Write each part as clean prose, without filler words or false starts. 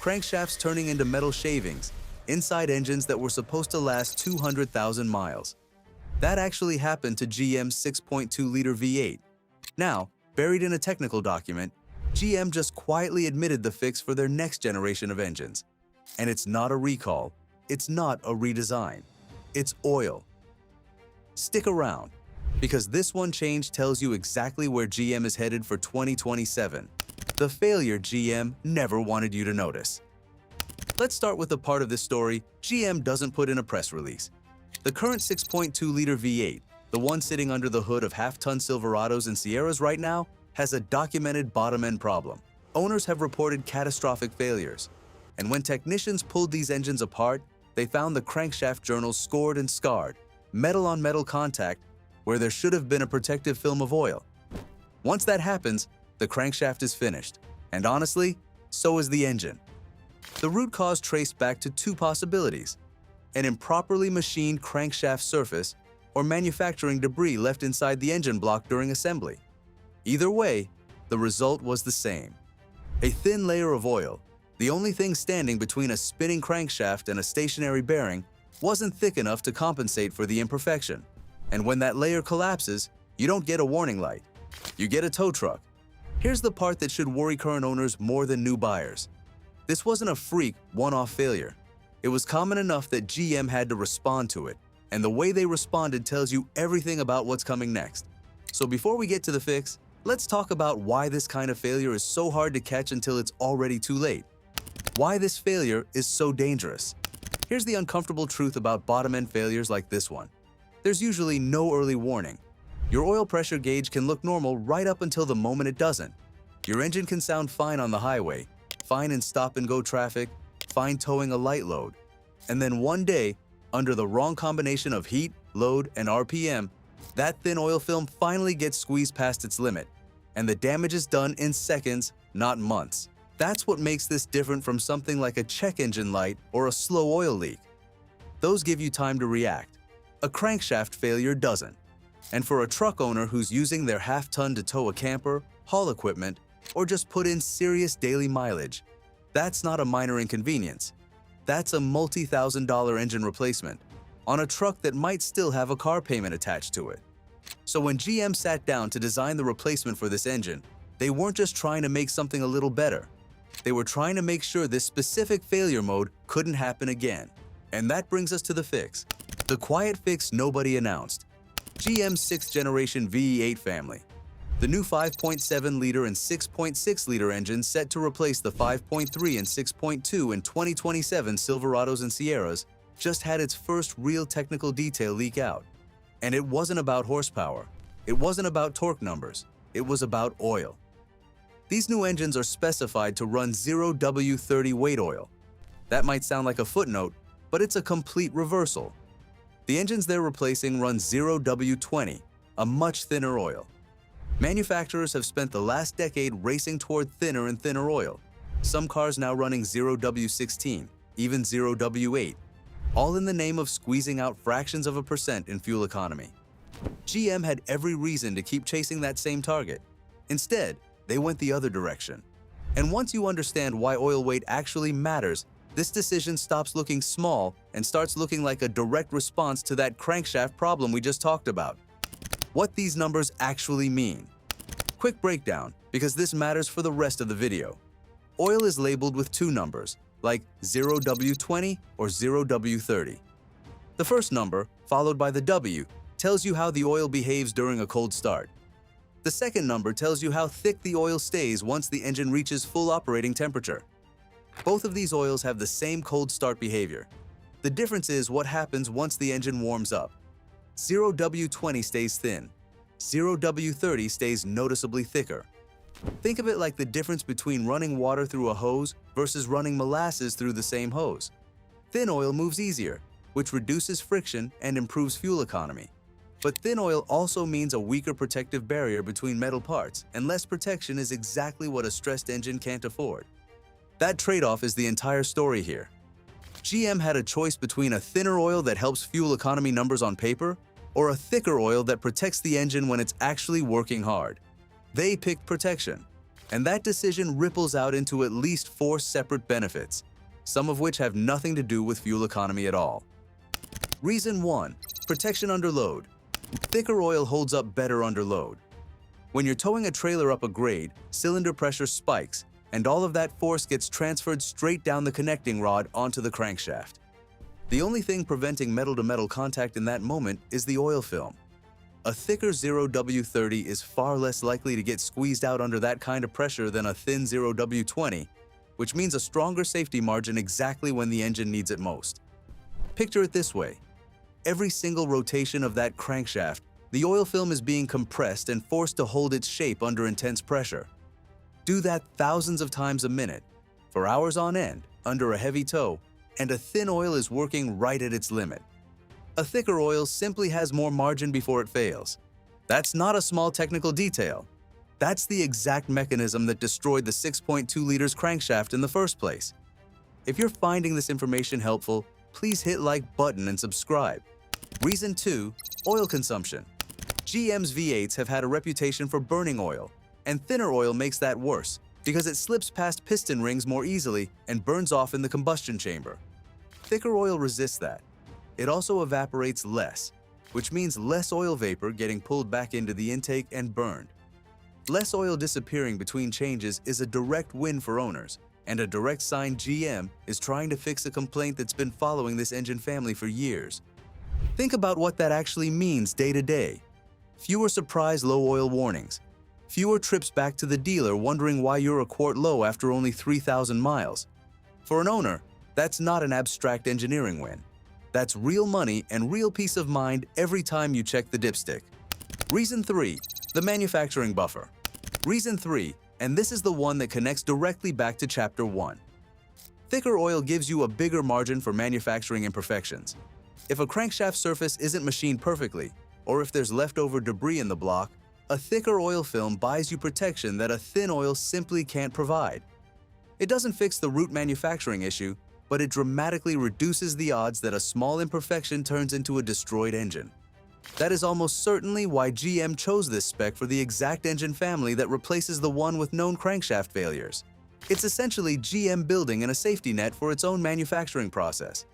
crankshafts turning into metal shavings, inside engines that were supposed to last 200,000 miles. That actually happened to GM's 6.2-liter V8. Now, buried in a technical document, GM just quietly admitted the fix for their next generation of engines. And it's not a recall, it's not a redesign, it's oil. Stick around, because this one change tells you exactly where GM is headed for 2027. The failure GM never wanted you to notice. Let's start with the part of this story GM doesn't put in a press release. The current 6.2-liter V8, the one sitting under the hood of half-ton Silverados and Sierras right now, has a documented bottom-end problem. Owners have reported catastrophic failures. And when technicians pulled these engines apart, they found the crankshaft journals scored and scarred, metal-on-metal contact, where there should have been a protective film of oil. Once that happens, the crankshaft is finished. And honestly, so is the engine. The root cause traced back to two possibilities: an improperly machined crankshaft surface or manufacturing debris left inside the engine block during assembly. Either way, the result was the same. A thin layer of oil, the only thing standing between a spinning crankshaft and a stationary bearing, wasn't thick enough to compensate for the imperfection. And when that layer collapses, you don't get a warning light. You get a tow truck. Here's the part that should worry current owners more than new buyers. This wasn't a freak, one-off failure. It was common enough that GM had to respond to it, and the way they responded tells you everything about what's coming next. So before we get to the fix, let's talk about why this kind of failure is so hard to catch until it's already too late. Why this failure is so dangerous. Here's the uncomfortable truth about bottom-end failures like this one. There's usually no early warning. Your oil pressure gauge can look normal right up until the moment it doesn't. Your engine can sound fine on the highway, fine in stop-and-go traffic, fine towing a light load. And then one day, under the wrong combination of heat, load, and RPM, that thin oil film finally gets squeezed past its limit, and the damage is done in seconds, not months. That's what makes this different from something like a check engine light or a slow oil leak. Those give you time to react. A crankshaft failure doesn't. And for a truck owner who's using their half-ton to tow a camper, haul equipment, or just put in serious daily mileage, that's not a minor inconvenience. That's a multi-thousand-dollar engine replacement on a truck that might still have a car payment attached to it. So when GM sat down to design the replacement for this engine, they weren't just trying to make something a little better. They were trying to make sure this specific failure mode couldn't happen again. And that brings us to the fix. The quiet fix nobody announced. GM's 6th-generation V8 family. The new 5.7-liter and 6.6-liter engines set to replace the 5.3 and 6.2 and 2027 Silverados and Sierras just had its first real technical detail leak out. And it wasn't about horsepower. It wasn't about torque numbers. It was about oil. These new engines are specified to run 0W30 weight oil. That might sound like a footnote, but it's a complete reversal. The engines they're replacing run 0W20, a much thinner oil. Manufacturers have spent the last decade racing toward thinner and thinner oil. Some cars now running 0W16, even 0W8, all in the name of squeezing out fractions of a percent in fuel economy. GM had every reason to keep chasing that same target. Instead, they went the other direction. And once you understand why oil weight actually matters, this decision stops looking small and starts looking like a direct response to that crankshaft problem we just talked about. What these numbers actually mean. Quick breakdown, because this matters for the rest of the video. Oil is labeled with two numbers, like 0W20 or 0W30. The first number, followed by the W, tells you how the oil behaves during a cold start. The second number tells you how thick the oil stays once the engine reaches full operating temperature. Both of these oils have the same cold start behavior. The difference is what happens once the engine warms up. 0W20 stays thin. 0W30 stays noticeably thicker. Think of it like the difference between running water through a hose versus running molasses through the same hose. Thin oil moves easier, which reduces friction and improves fuel economy. But thin oil also means a weaker protective barrier between metal parts, and less protection is exactly what a stressed engine can't afford. That trade-off is the entire story here. GM had a choice between a thinner oil that helps fuel economy numbers on paper, or a thicker oil that protects the engine when it's actually working hard. They picked protection. And that decision ripples out into at least 4 separate benefits, some of which have nothing to do with fuel economy at all. Reason 1. Protection under load. Thicker oil holds up better under load. When you're towing a trailer up a grade, cylinder pressure spikes, and all of that force gets transferred straight down the connecting rod onto the crankshaft. The only thing preventing metal-to-metal contact in that moment is the oil film. A thicker 0W30 is far less likely to get squeezed out under that kind of pressure than a thin 0W20, which means a stronger safety margin exactly when the engine needs it most. Picture it this way. Every single rotation of that crankshaft, the oil film is being compressed and forced to hold its shape under intense pressure. Do that thousands of times a minute, for hours on end, under a heavy tow, and a thin oil is working right at its limit. A thicker oil simply has more margin before it fails. That's not a small technical detail. That's the exact mechanism that destroyed the 6.2 liters crankshaft in the first place. If you're finding this information helpful, please hit like button and subscribe. Reason 2. Oil consumption. GM's V8s have had a reputation for burning oil, and thinner oil makes that worse because it slips past piston rings more easily and burns off in the combustion chamber. Thicker oil resists that. It also evaporates less, which means less oil vapor getting pulled back into the intake and burned. Less oil disappearing between changes is a direct win for owners, and a direct sign GM is trying to fix a complaint that's been following this engine family for years. Think about what that actually means day to day. Fewer surprise low oil warnings. Fewer trips back to the dealer wondering why you're a quart low after only 3,000 miles. For an owner, that's not an abstract engineering win. That's real money and real peace of mind every time you check the dipstick. Reason 3. The manufacturing buffer. Reason 3, and this is the one that connects directly back to Chapter 1. Thicker oil gives you a bigger margin for manufacturing imperfections. If a crankshaft surface isn't machined perfectly, or if there's leftover debris in the block, a thicker oil film buys you protection that a thin oil simply can't provide. It doesn't fix the root manufacturing issue, but it dramatically reduces the odds that a small imperfection turns into a destroyed engine. That is almost certainly why GM chose this spec for the exact engine family that replaces the one with known crankshaft failures. It's essentially GM building in a safety net for its own manufacturing process,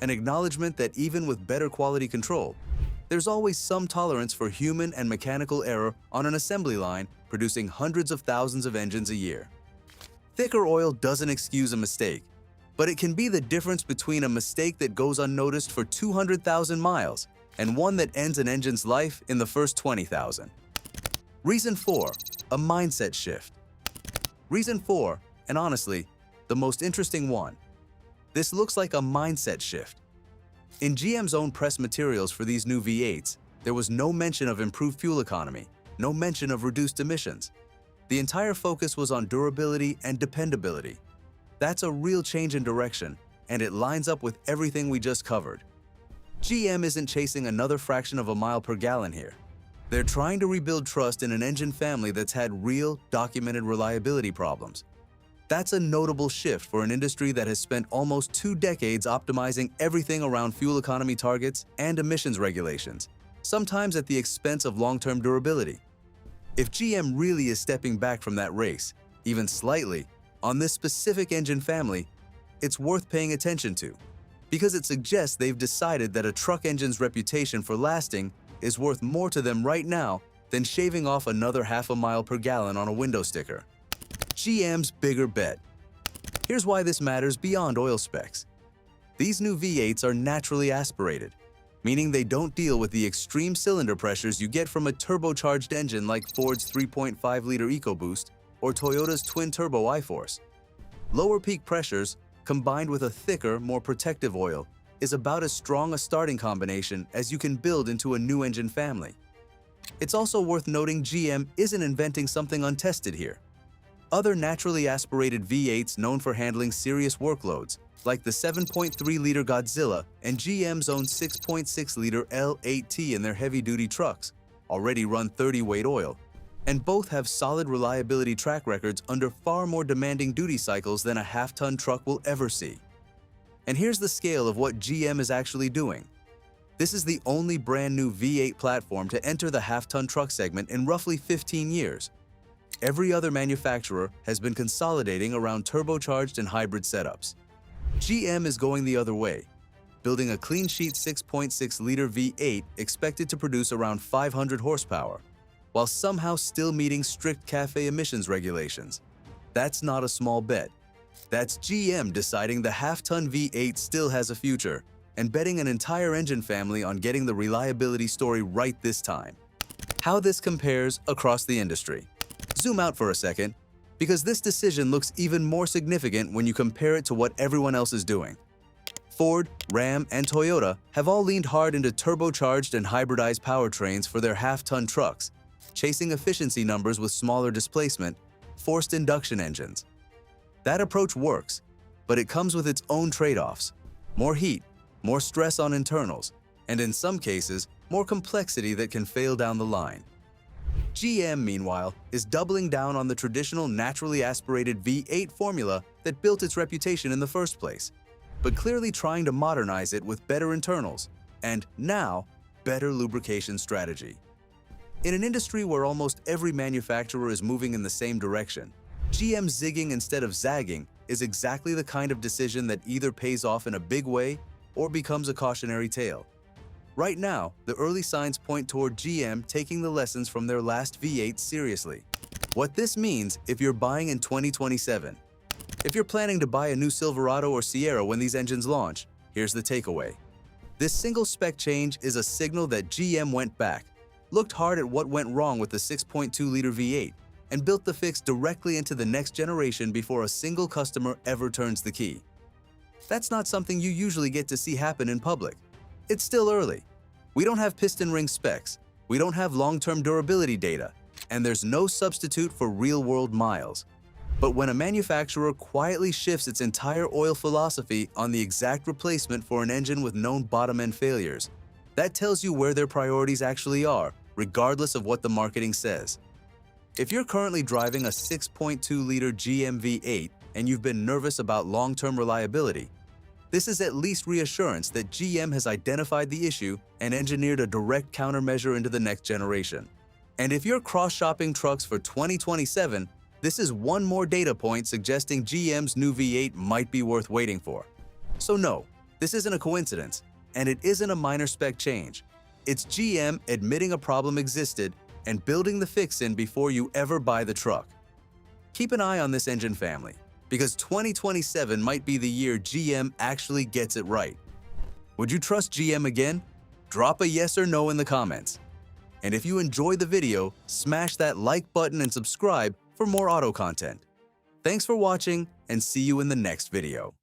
an acknowledgement that even with better quality control, there's always some tolerance for human and mechanical error on an assembly line producing hundreds of thousands of engines a year. Thicker oil doesn't excuse a mistake, but it can be the difference between a mistake that goes unnoticed for 200,000 miles and one that ends an engine's life in the first 20,000. Reason 4. A mindset shift. Reason 4, and honestly, the most interesting one. This looks like a mindset shift. In GM's own press materials for these new V8s, there was no mention of improved fuel economy, no mention of reduced emissions. The entire focus was on durability and dependability. That's a real change in direction, and it lines up with everything we just covered. GM isn't chasing another fraction of a mile per gallon here. They're trying to rebuild trust in an engine family that's had real, documented reliability problems. That's a notable shift for an industry that has spent almost 2 decades optimizing everything around fuel economy targets and emissions regulations, sometimes at the expense of long-term durability. If GM really is stepping back from that race, even slightly, on this specific engine family, it's worth paying attention to, because it suggests they've decided that a truck engine's reputation for lasting is worth more to them right now than shaving off another half a mile per gallon on a window sticker. GM's bigger bet. Here's why this matters beyond oil specs. These new V8s are naturally aspirated, meaning they don't deal with the extreme cylinder pressures you get from a turbocharged engine like Ford's 3.5-liter EcoBoost or Toyota's twin-turbo iForce. Lower peak pressures, combined with a thicker, more protective oil, is about as strong a starting combination as you can build into a new engine family. It's also worth noting GM isn't inventing something untested here. Other naturally aspirated V8s known for handling serious workloads, like the 7.3-liter Godzilla and GM's own 6.6-liter L8T in their heavy-duty trucks, already run 30-weight oil, and both have solid reliability track records under far more demanding duty cycles than a half-ton truck will ever see. And here's the scale of what GM is actually doing. This is the only brand new V8 platform to enter the half-ton truck segment in roughly 15 years. Every other manufacturer has been consolidating around turbocharged and hybrid setups. GM is going the other way, building a clean sheet 6.6-liter V8 expected to produce around 500 horsepower, while somehow still meeting strict CAFE emissions regulations. That's not a small bet. That's GM deciding the half-ton V8 still has a future and betting an entire engine family on getting the reliability story right this time. How this compares across the industry. Zoom out for a second, because this decision looks even more significant when you compare it to what everyone else is doing. Ford, Ram, and Toyota have all leaned hard into turbocharged and hybridized powertrains for their half-ton trucks, chasing efficiency numbers with smaller displacement, forced induction engines. That approach works, but it comes with its own trade-offs: more heat, more stress on internals, and in some cases, more complexity that can fail down the line. GM, meanwhile, is doubling down on the traditional naturally aspirated V8 formula that built its reputation in the first place, but clearly trying to modernize it with better internals and, now, better lubrication strategy. In an industry where almost every manufacturer is moving in the same direction, GM zigging instead of zagging is exactly the kind of decision that either pays off in a big way or becomes a cautionary tale. Right now, the early signs point toward GM taking the lessons from their last V8 seriously. What this means if you're buying in 2027. If you're planning to buy a new Silverado or Sierra when these engines launch, here's the takeaway. This single spec change is a signal that GM went back, looked hard at what went wrong with the 6.2-liter V8, and built the fix directly into the next generation before a single customer ever turns the key. That's not something you usually get to see happen in public. It's still early. We don't have piston ring specs, we don't have long-term durability data, and there's no substitute for real-world miles. But when a manufacturer quietly shifts its entire oil philosophy on the exact replacement for an engine with known bottom-end failures, that tells you where their priorities actually are, regardless of what the marketing says. If you're currently driving a 6.2-liter GM V8 and you've been nervous about long-term reliability, this is at least reassurance that GM has identified the issue and engineered a direct countermeasure into the next generation. And if you're cross-shopping trucks for 2027, this is one more data point suggesting GM's new V8 might be worth waiting for. So no, this isn't a coincidence, and it isn't a minor spec change. It's GM admitting a problem existed and building the fix in before you ever buy the truck. Keep an eye on this engine family, because 2027 might be the year GM actually gets it right. Would you trust GM again? Drop a yes or no in the comments. And if you enjoyed the video, smash that like button and subscribe for more auto content. Thanks for watching, and see you in the next video.